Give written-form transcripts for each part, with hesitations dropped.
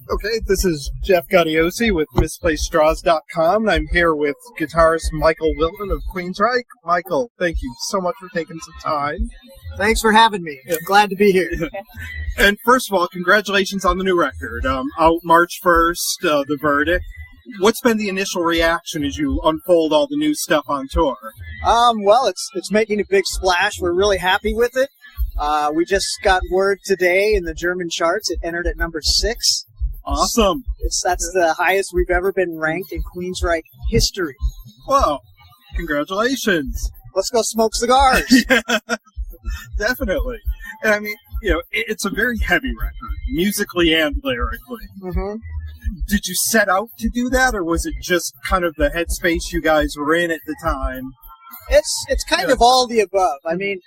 Okay, this is Jeff Gaudiosi with MisplacedStraws.com, and I'm here with guitarist Michael Wilton of Queensryche. Michael, thank you so much for taking some time. Thanks for having me. Yeah. Glad to be here. And first of all, congratulations on the new record. Out March 1st, The Verdict. What's been the initial reaction as you unfold all the new stuff on tour? Well, it's making a big splash. We're really happy with it. We just got word today in the German charts. It entered at number 6. Awesome. That's the highest we've ever been ranked in Queensryche history. Whoa. Congratulations. Let's go smoke cigars. Yeah, definitely. And I mean, it's a very heavy record, musically and lyrically. Mm-hmm. Did you set out to do that, or was it just kind of the headspace you guys were in at the time? It's kind of all the above. I mean,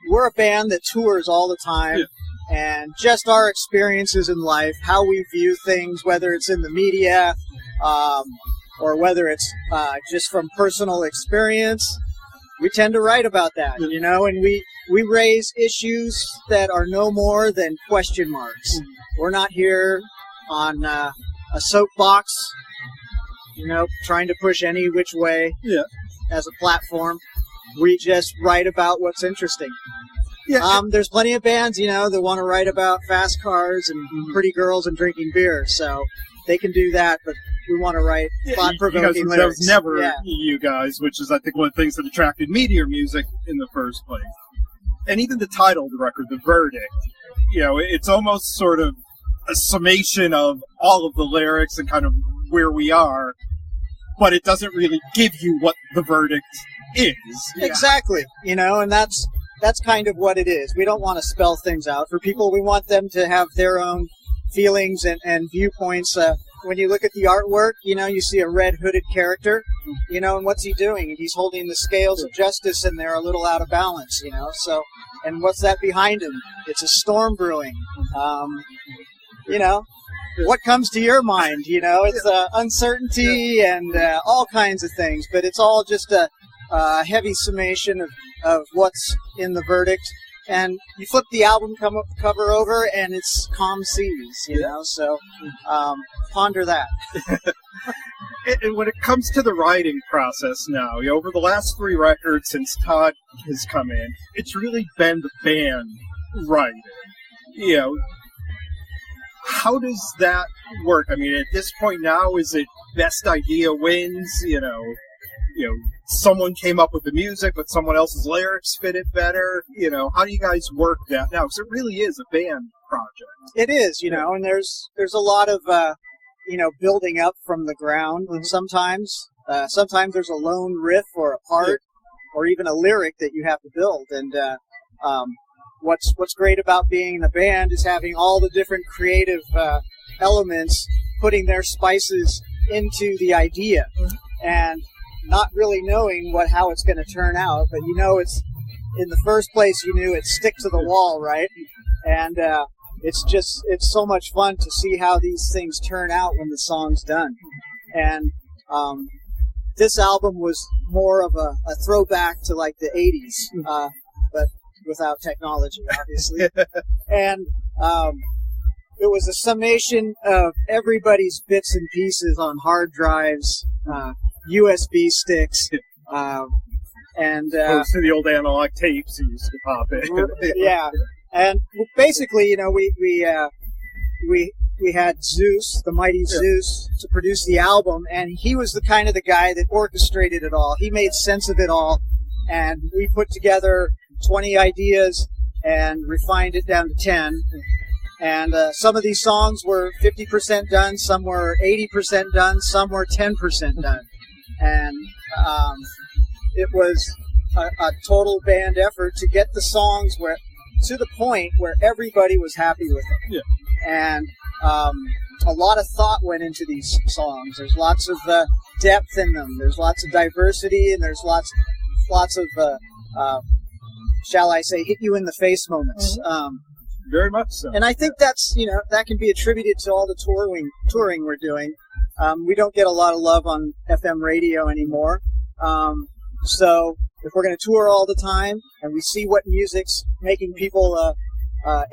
we're a band that tours all the time, and just our experiences in life, how we view things, whether it's in the media or whether it's just from personal experience, we tend to write about that, and we raise issues that are no more than question marks. We're not here on a soapbox, trying to push any which way as a platform. We just write about what's interesting. Yeah. There's plenty of bands, that want to write about fast cars and pretty girls and drinking beer, so they can do that, but we want to write thought-provoking lyrics. That was never you guys, which is, I think, one of the things that attracted me to your music in the first place. And even the title of the record, The Verdict, it's almost sort of a summation of all of the lyrics and kind of where we are, but it doesn't really give you what the verdict is. Exactly, and that's kind of what it is. We don't want to spell things out for people. We want them to have their own feelings and viewpoints. When you look at the artwork, you see a red hooded character, and what's he doing? He's holding the scales of justice, and they're a little out of balance, so, and what's that behind him? It's a storm brewing. What comes to your mind? It's uncertainty and all kinds of things, but it's all just a heavy summation of what's in the verdict. And you flip the album cover over, and it's calm seas, so ponder that. And when it comes to the writing process now, over the last 3 records since Todd has come in, it's really been the band writing. How does that work? I mean, at this point now, is it best idea wins? Someone came up with the music, but someone else's lyrics fit it better. How do you guys work that now? Because it really is a band project. It is, and there's a lot of building up from the ground. And sometimes there's a lone riff or a part or even a lyric that you have to build. And what's great about being in a band is having all the different creative elements putting their spices into the idea, and not really knowing how it's going to turn out. But it's in the first place, you knew it's stick to the wall, right? And it's so much fun to see how these things turn out when the song's done. And this album was more of a throwback to like the 80s, but without technology, obviously. And it was a summation of everybody's bits and pieces on hard drives, USB sticks, and opposed to the old analog tapes you used to pop in. Yeah, and basically, we had Zeus, the mighty Zeus, to produce the album, and he was the guy that orchestrated it all. He made sense of it all, and we put together 20 ideas and refined it down to 10. And some of these songs were 50% done, some were 80% done, some were 10% done. And it was a total band effort to get the songs to the point where everybody was happy with them. Yeah. And a lot of thought went into these songs. There's lots of depth in them. There's lots of diversity, and there's lots of shall I say, hit you in the face moments. Mm-hmm. Very much so. And I think that's, that can be attributed to all the touring we're doing. We don't get a lot of love on FM radio anymore. So if we're going to tour all the time and we see what music's making people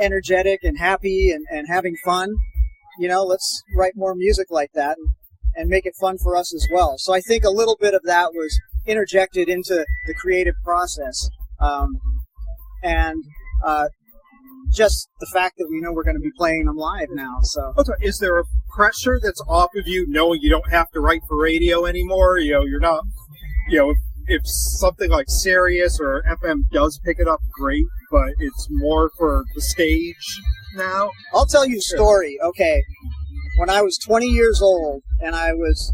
energetic and happy and having fun, let's write more music like that and make it fun for us as well. So I think a little bit of that was interjected into the creative process. And just the fact that we know we're going to be playing them live now. So, okay. Is there a pressure that's off of you knowing you don't have to write for radio anymore? You're not, if something like Sirius or FM does pick it up, great, but it's more for the stage now? I'll tell you a story. Okay. When I was 20 years old and I was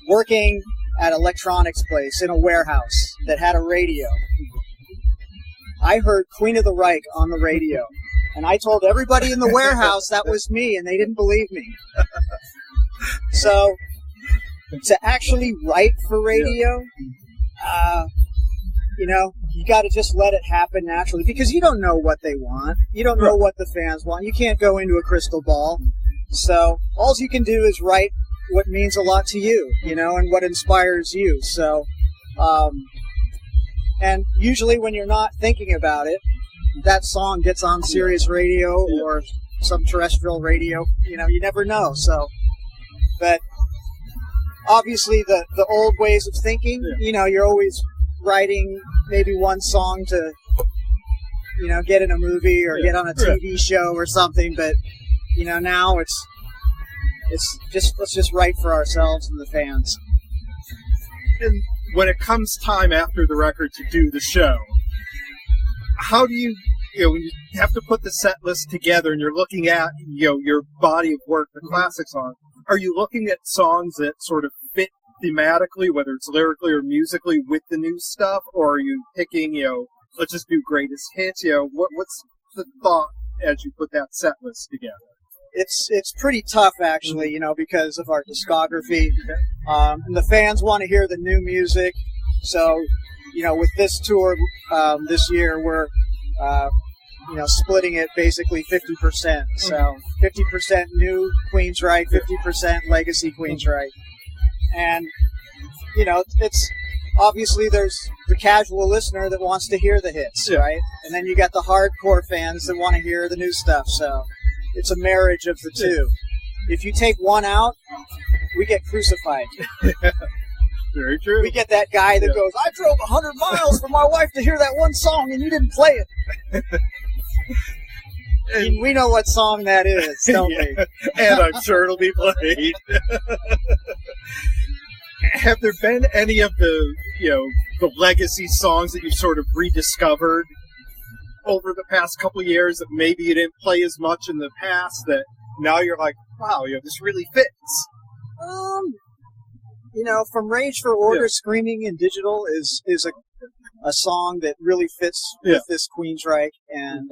working at an electronics place in a warehouse that had a radio, I heard Queen of the Reich on the radio, and I told everybody in the warehouse that was me, and they didn't believe me. So, to actually write for radio, you got to just let it happen naturally, because you don't know what they want. You don't know what the fans want. You can't go into a crystal ball. So, all you can do is write what means a lot to you, and what inspires you. So, and usually when you're not thinking about it, that song gets on Sirius radio or some terrestrial radio. You never know. So, but obviously the old ways of thinking, you're always writing maybe one song to, get in a movie or get on a TV show or something. But, now it's just, let's just write for ourselves and the fans. And when it comes time after the record to do the show, how do you, when you have to put the set list together and you're looking at, your body of work, the classic songs, are you looking at songs that sort of fit thematically, whether it's lyrically or musically, with the new stuff, or are you picking, let's just do greatest hits? What's the thought as you put that set list together? It's pretty tough, actually, because of our discography. And the fans want to hear the new music. So, with this tour this year, we're, splitting it basically 50%. So 50% new Queensryche, 50% legacy Queensryche. And, it's obviously there's the casual listener that wants to hear the hits, right? And then you got the hardcore fans that want to hear the new stuff. So it's a marriage of the two. If you take one out, we get crucified. Very true. We get that guy that goes, I drove 100 miles for my wife to hear that one song and you didn't play it. And we know what song that is, don't we? And I'm sure it'll be played. Have there been any of the, the legacy songs that you've sort of rediscovered over the past couple of years that maybe you didn't play as much in the past that now you're like, wow, this really fits? From Rage for Order, Screaming in Digital is a song that really fits with this Queensryche, and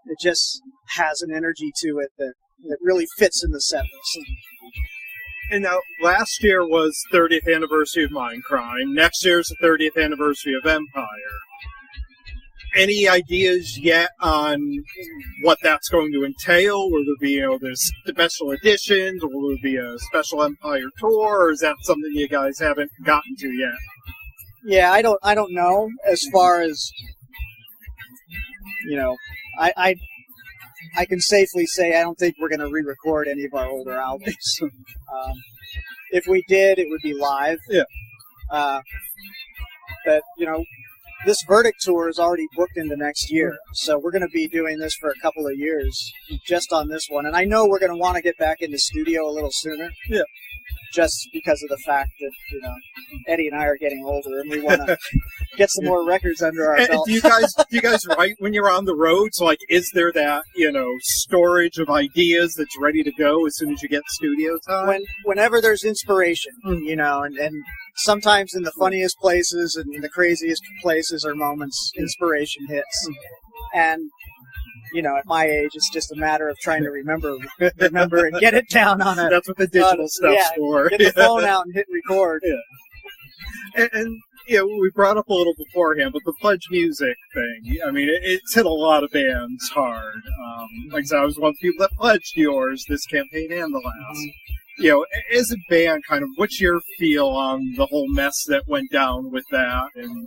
it just has an energy to it that really fits in the set list. And now, last year was 30th anniversary of Mindcrime. Next year's the 30th anniversary of Empire. Any ideas yet on what that's going to entail? Will there be, there's special editions, or will there be a special Empire tour, or is that something you guys haven't gotten to yet? Yeah, I don't know. As far as, I can safely say I don't think we're going to re-record any of our older albums. If we did, it would be live. Yeah. But, this Verdict tour is already booked into next year, so we're going to be doing this for a couple of years just on this one. And I know we're going to want to get back in the studio a little sooner. Yeah. Just because of the fact that, Eddie and I are getting older and we want to get some more records under our belt. Do you guys write when you're on the road? So, is there that, storage of ideas that's ready to go as soon as you get studio time? Whenever there's inspiration, and sometimes in the funniest places and the craziest places or moments, inspiration hits. And, at my age, it's just a matter of trying to remember and get it down on it. That's what the digital stuff's for. Get the phone out and hit record. Yeah. And we brought up a little beforehand, but the Pledge Music thing, it's hit a lot of bands hard. Like I said, I was one of the people that pledged yours this campaign and the last. As a band, kind of, what's your feel on the whole mess that went down with that? And,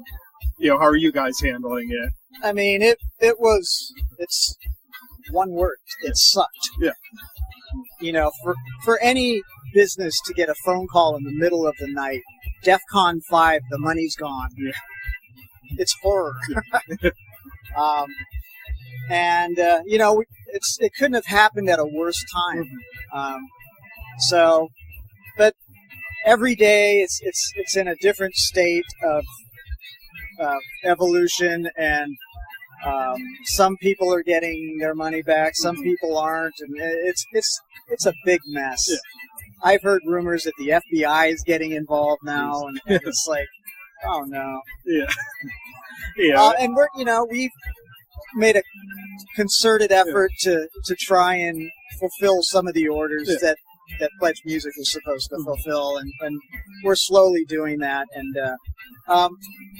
how are you guys handling it? It's one word. It sucked. Yeah. You know, for any business to get a phone call in the middle of the night, DEFCON 5, the money's gone. Yeah. It's horror. And you know, it couldn't have happened at a worse time. So, but every day it's in a different state of evolution, and some people are getting their money back, some people aren't, and it's a big mess. Yeah. I've heard rumors that the FBI is getting involved now, and it's like, oh no. Yeah. Yeah. And we've made a concerted effort to try and fulfill some of the orders that Pledge Music is supposed to fulfill, and we're slowly doing that, and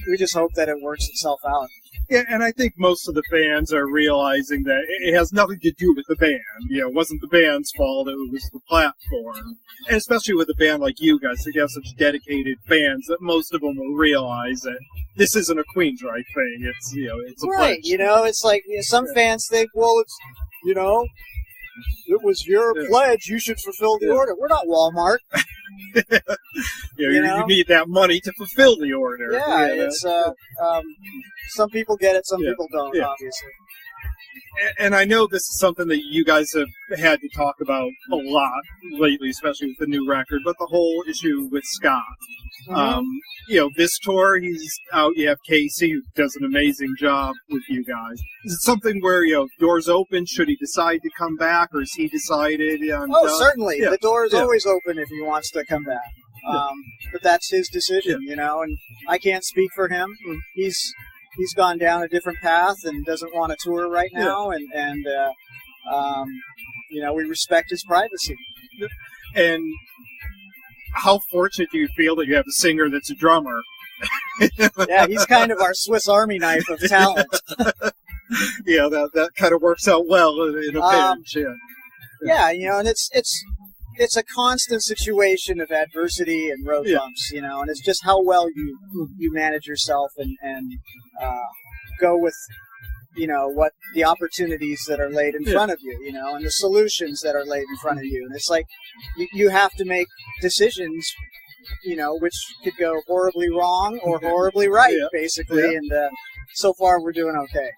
we just hope that it works itself out. Yeah, and I think most of the fans are realizing that it has nothing to do with the band. You know, it wasn't the band's fault, it was the platform. And especially with a band like you guys, that you have such dedicated fans, that most of them will realize that this isn't a Queensryche thing. It's, it's a right. pledge. It's like some fans think, well, it's, it was your pledge, you should fulfill the order. We're not Walmart. You need that money to fulfill the order. Yeah, it's some people get it, some people don't, obviously. And I know this is something that you guys have had to talk about a lot lately, especially with the new record, but the whole issue with Scott. This tour, he's out. You have Casey, who does an amazing job with you guys. Is it something where, doors open? Should he decide to come back, or has he decided? Certainly. Yeah. The door is always open if he wants to come back. But that's his decision, and I can't speak for him. He's gone down a different path and doesn't want to tour right now, and we respect his privacy. And how fortunate do you feel that you have a singer that's a drummer? Yeah, he's kind of our Swiss Army knife of talent. That kind of works out well in a pinch. And it's a constant situation of adversity and road bumps, and it's just how well you manage yourself and go with, what the opportunities that are laid in front of you, and the solutions that are laid in front of you. And it's like you have to make decisions, which could go horribly wrong or horribly right, basically. Yeah. And so far, we're doing okay.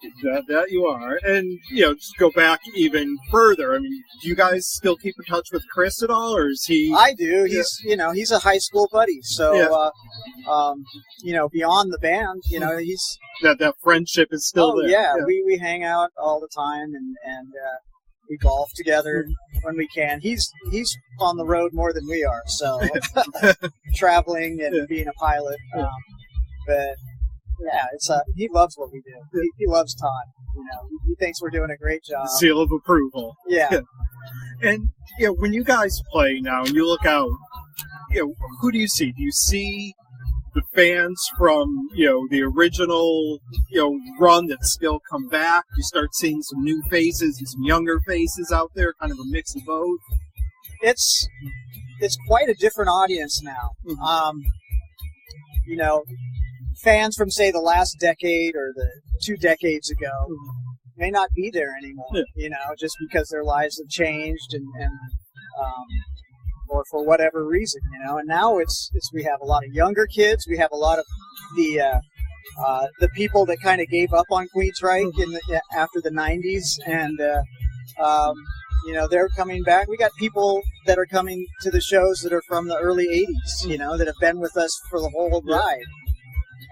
That you are. And, just go back even further. I mean, do you guys still keep in touch with Chris at all, or is he... I do. He's, he's a high school buddy. So, beyond the band, he's... That friendship is still there. Yeah. We hang out all the time, and we golf together when we can. He's on the road more than we are, so traveling and being a pilot. But... yeah, he loves what we do. He loves Todd. He thinks we're doing a great job. Seal of approval. Yeah. And when you guys play now and you look out, who do you see? Do you see the fans from the original run that still come back? You start seeing some new faces and some younger faces out there, kind of a mix of both. It's quite a different audience now. Fans from, say, the last decade or the 2 decades ago may not be there anymore, just because their lives have changed and or for whatever reason, And now we have a lot of younger kids. We have a lot of the people that kind of gave up on Queensryche after the 90s, and they're coming back. We got people that are coming to the shows that are from the early 80s, that have been with us for the whole ride.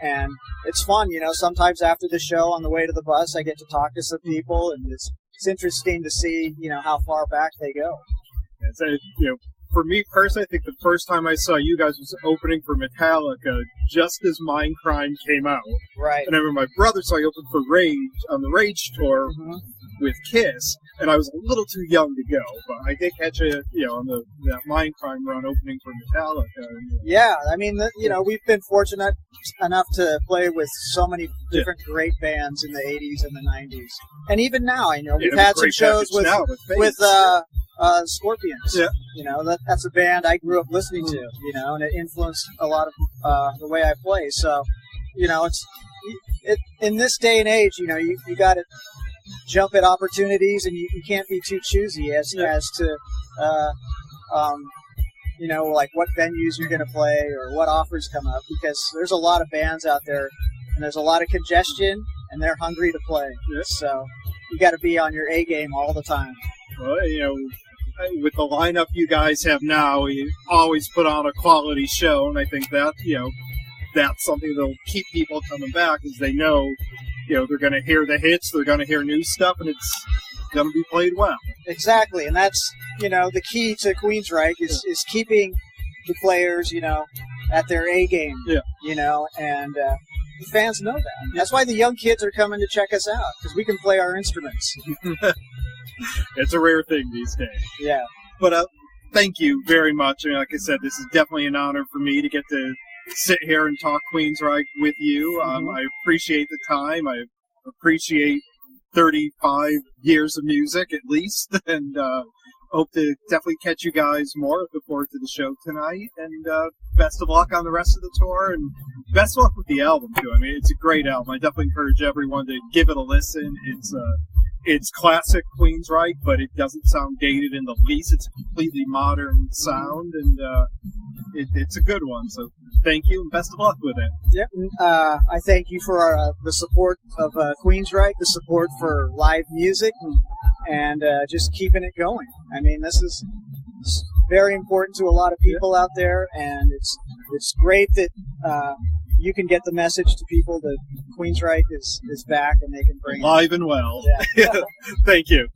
And it's fun, sometimes after the show on the way to the bus, I get to talk to some people, and it's interesting to see, how far back they go. So, for me personally, I think the first time I saw you guys was opening for Metallica just as Mindcrime came out. Right. And I remember my brother saw you open for Rage on the Rage tour with Kiss, and I was a little too young to go, but I did catch it, on that Mindcrime run opening for Metallica. Yeah, I mean, we've been fortunate enough to play with so many different great bands in the 80s and the 90s. And even now, I know we've had some shows with Scorpions. Yeah. That's a band I grew up listening to, and it influenced a lot of the way I play. So, it's in this day and age, you got to jump at opportunities, and you can't be too choosy as to like what venues you're going to play or what offers come up, because there's a lot of bands out there and there's a lot of congestion and they're hungry to play. Yeah. So you got to be on your A game all the time. Well, with the lineup you guys have now, you always put on a quality show, and I think that, that's something that'll keep people coming back, is they know, they're going to hear the hits, they're going to hear new stuff, and it's going to be played well. Exactly, and that's, the key to Queensryche is keeping the players, at their A game. Yeah. And the fans know that. That's why the young kids are coming to check us out, because we can play our instruments. It's a rare thing these days. Yeah. But thank you very much. Like I said, this is definitely an honor for me to get to sit here and talk Queensryche with you. I appreciate the time. I appreciate 35 years of music at least, and hope to definitely catch you guys more. Look forward to the show tonight, and best of luck on the rest of the tour, and best of luck with the album too. I mean, it's a great album. I definitely encourage everyone to give it a listen. It's classic Queensryche, but it doesn't sound dated in the least. It's a completely modern sound, and it's a good one. So thank you, and best of luck with it. Yep. I thank you for the support of Queensryche, the support for live music, and just keeping it going. I mean, this is very important to a lot of people out there, and it's great that you can get the message to people that Queensryche is back and they can bring alive and well. Yeah. Thank you.